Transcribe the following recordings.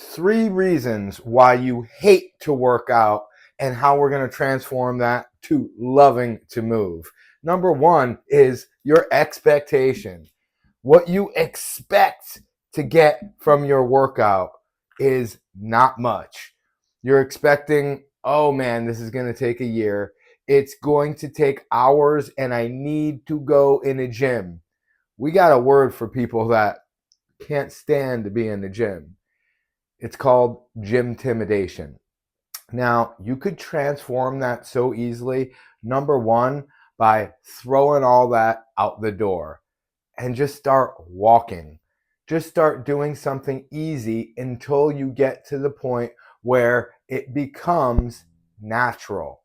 3 reasons why you hate to work out and how we're going to transform that to loving to move. Number 1 is your expectation. What you expect to get from your workout is not much. You're expecting, oh man, this is going to take a year. It's going to take hours and I need to go in a gym. We got a word for people that can't stand to be in the gym. It's called gym intimidation. Now, you could transform that so easily. Number 1, by throwing all that out the door and just start walking. Just start doing something easy until you get to the point where it becomes natural.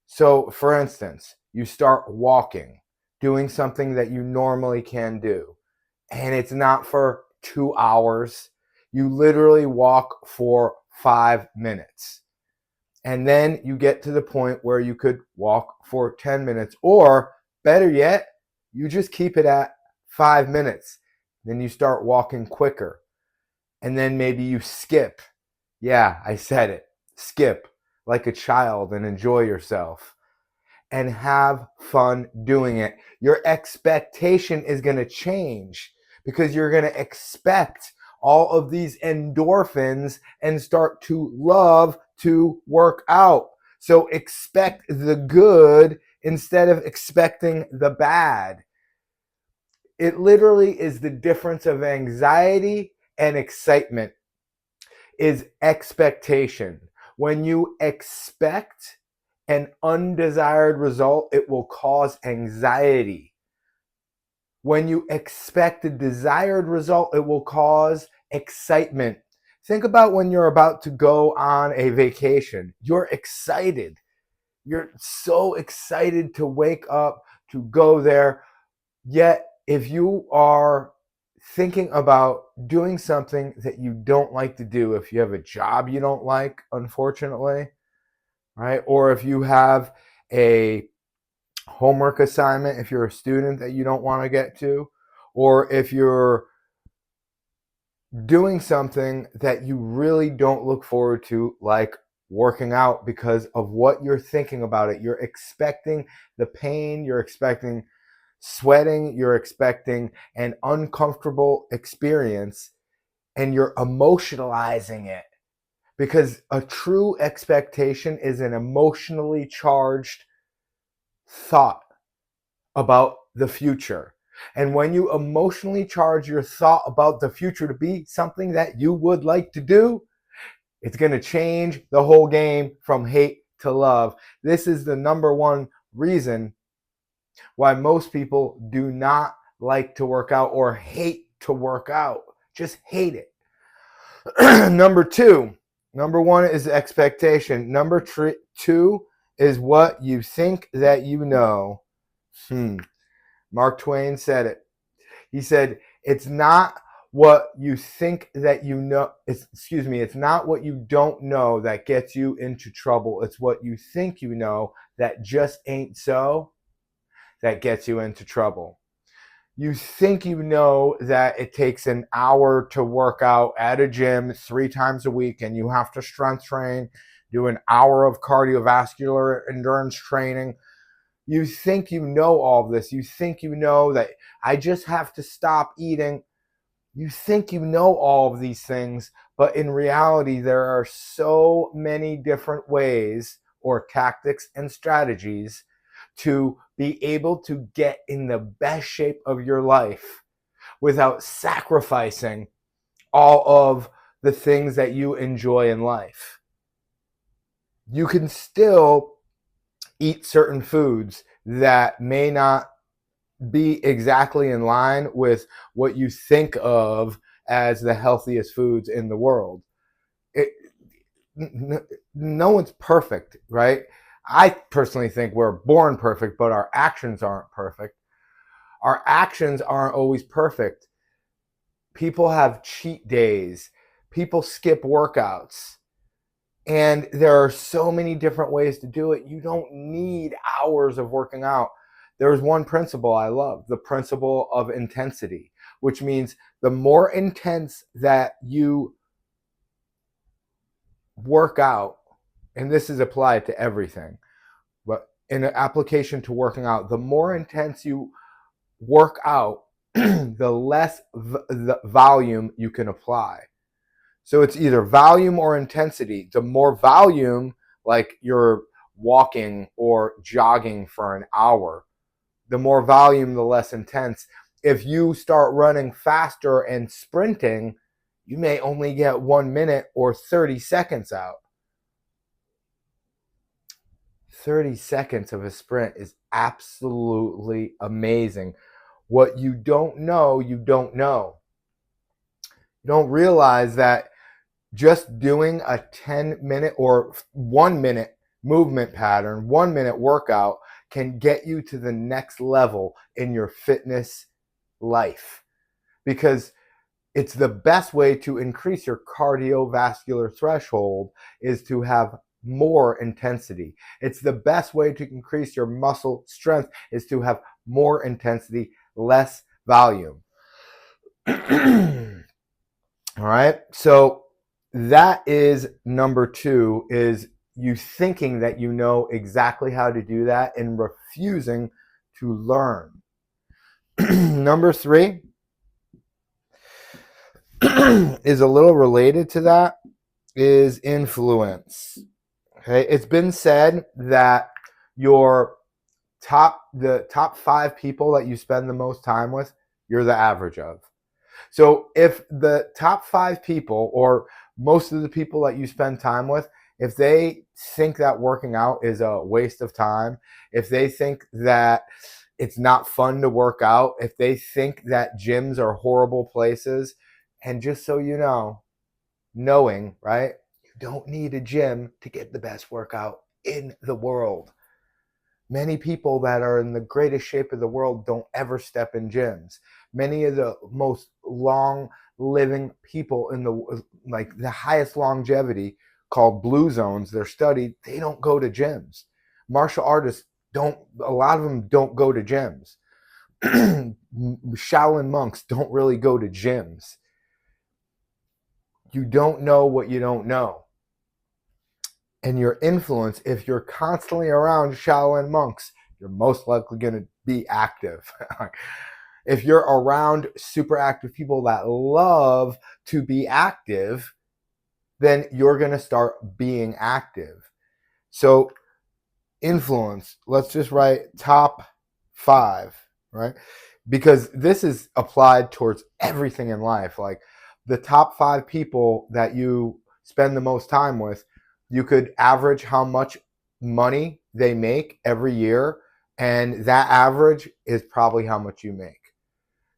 So, for instance, you start walking, doing something that you normally can do, and it's not for 2 hours. You literally walk for 5 minutes. And then you get to the point where you could walk for 10 minutes, or better yet, you just keep it at 5 minutes. Then you start walking quicker. And then maybe you skip. Yeah, I said it. Skip like a child and enjoy yourself and have fun doing it. Your expectation is going to change because you're going to expect all of these endorphins and start to love to work out. So expect the good instead of expecting the bad. It literally is the difference of anxiety and excitement is expectation. When you expect an undesired result, it will cause anxiety. When you expect a desired result, it will cause excitement. Think about when you're about to go on a vacation. You're excited. You're so excited to wake up, to go there. Yet, if you are thinking about doing something that you don't like to do, if you have a job you don't like, unfortunately, right? Or if you have a homework assignment, if you're a student that you don't want to get to, or if you're doing something that you really don't look forward to, like working out, because of what you're thinking about it. You're expecting the pain, you're expecting sweating, you're expecting an uncomfortable experience, and you're emotionalizing it. Because a true expectation is an emotionally charged thought about the future. And when you emotionally charge your thought about the future to be something that you would like to do, it's going to change the whole game from hate to love. This is the number 1 reason why most people do not like to work out or hate to work out. Just hate it. Number 1 is expectation. Number 2 is what you think that you know. Mark Twain said it. He said, it's not what you think that you know. It's not what you don't know that gets you into trouble. It's what you think you know that just ain't so that gets you into trouble. You think you know that it takes an hour to work out at a gym 3 times a week, and you have to strength train, do an hour of cardiovascular endurance training. You think you know all of this. You think you know that I just have to stop eating. You think you know all of these things, but in reality, there are so many different ways or tactics and strategies to be able to get in the best shape of your life without sacrificing all of the things that you enjoy in life. You can still eat certain foods that may not be exactly in line with what you think of as the healthiest foods in the world. No one's perfect, right? I personally think we're born perfect, but our actions aren't perfect. Our actions aren't always perfect. People have cheat days. People skip workouts. And there are so many different ways to do it. You don't need hours of working out. There's one principle I love, the principle of intensity, which means the more intense that you work out, and this is applied to everything, but in an application to working out, the more intense you work out, the less the volume you can apply. So it's either volume or intensity. The more volume, like you're walking or jogging for an hour, the more volume, the less intense. If you start running faster and sprinting, you may only get 1 minute or 30 seconds out. 30 seconds of a sprint is absolutely amazing. What you don't know, you don't know. You don't realize that just doing a 10-minute or 1 minute movement pattern, 1 minute workout can get you to the next level in your fitness life, because it's the best way to increase your cardiovascular threshold is to have more intensity. It's the best way to increase your muscle strength is to have more intensity, less volume. All right. So that is number 2, is you thinking that you know exactly how to do that and refusing to learn. Number 3 is a little related to that, is influence. Okay, it's been said that the top 5 people that you spend the most time with, you're the average of. So if the top 5 people, or most of the people that you spend time with, if they think that working out is a waste of time, if they think that it's not fun to work out, if they think that gyms are horrible places, and just so you know, knowing, right? You don't need a gym to get the best workout in the world. Many people that are in the greatest shape of the world don't ever step in gyms. Many of the most long living people in the highest longevity, called blue zones, they're studied, they don't go to gyms. Martial artists a lot of them don't go to gyms. Shaolin monks don't really go to gyms. You don't know what you don't know. And your influence, if you're constantly around Shaolin monks, you're most likely going to be active. If you're around super active people that love to be active, then you're going to start being active. So influence, let's just write top 5, right? Because this is applied towards everything in life. Like the top 5 people that you spend the most time with, you could average how much money they make every year, and that average is probably how much you make.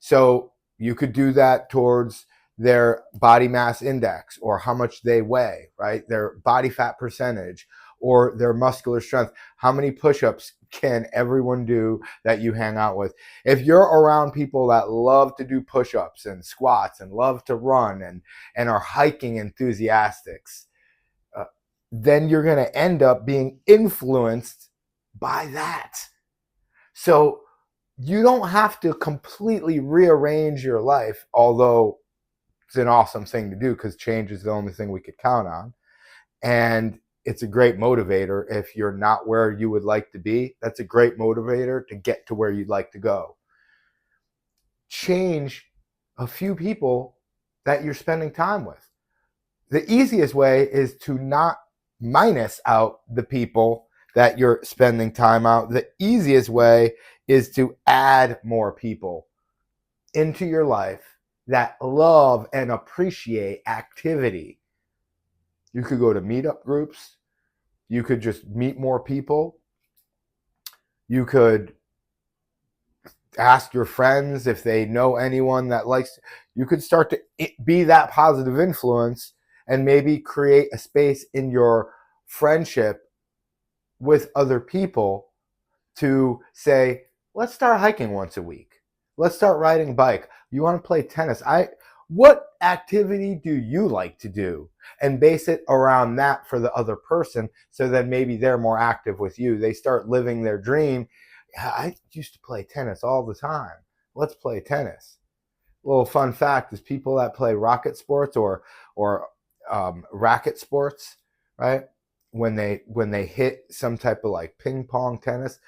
So you could do that towards their body mass index, or how much they weigh, right? Their body fat percentage, or their muscular strength. How many push-ups can everyone do that you hang out with? If you're around people that love to do push-ups and squats and love to run and are hiking enthusiasts, then you're going to end up being influenced by that. So you don't have to completely rearrange your life, although it's an awesome thing to do because change is the only thing we could count on. And it's a great motivator. If you're not where you would like to be, that's a great motivator to get to where you'd like to go. Change a few people that you're spending time with. The easiest way is to not minus out the people that you're spending time out. The easiest way is to add more people into your life that love and appreciate activity. You could go to meetup groups. You could just meet more people. You could ask your friends if they know anyone that likes. You could start to be that positive influence and maybe create a space in your friendship with other people to say, let's start hiking once a week. Let's start riding a bike. You want to play tennis? What activity do you like to do? And base it around that for the other person, so then maybe they're more active with you. They start living their dream. I used to play tennis all the time. Let's play tennis. A little fun fact is people that play rocket sports or racket sports, right? When they hit some type of like ping pong tennis,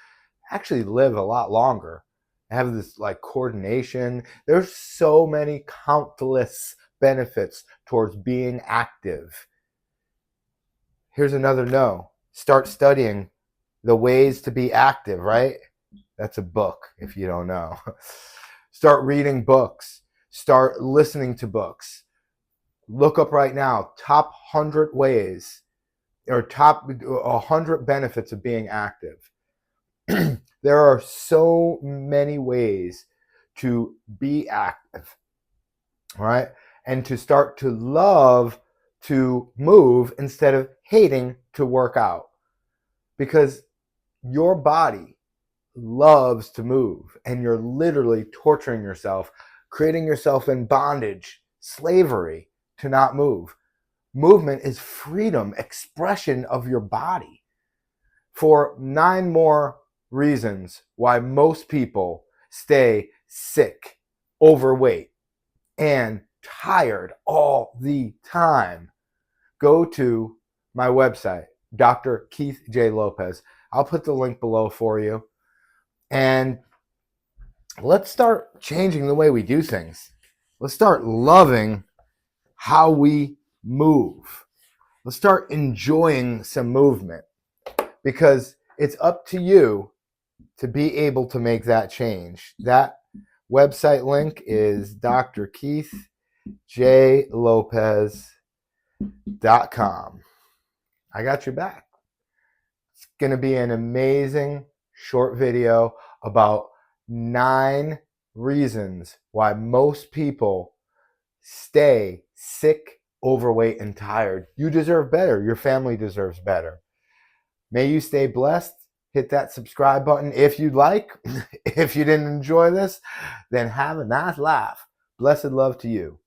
actually live a lot longer, have this like coordination. There's so many countless benefits towards being active. Here's another no. Start studying the ways to be active, right? That's a book if you don't know. Start reading books. Start listening to books. Look up right now, top 100 ways or top 100 benefits of being active. There are so many ways to be active, all right? And to start to love to move instead of hating to work out. Because your body loves to move, and you're literally torturing yourself, creating yourself in bondage, slavery to not move. Movement is freedom, expression of your body. For 9 more reasons why most people stay sick, overweight, and tired all the time, go to my website, Dr. Keith J. Lopez. I'll put the link below for you. And let's start changing the way we do things. Let's start loving how we move. Let's start enjoying some movement, because it's up to you to be able to make that change. That website link is drkeithjlopez.com. I got your back. It's going to be an amazing short video about 9 reasons why most people stay sick, overweight, and tired. You deserve better. Your family deserves better. May you stay blessed. Hit that subscribe button if you'd like. If you didn't enjoy this, then have a nice life. Blessed love to you.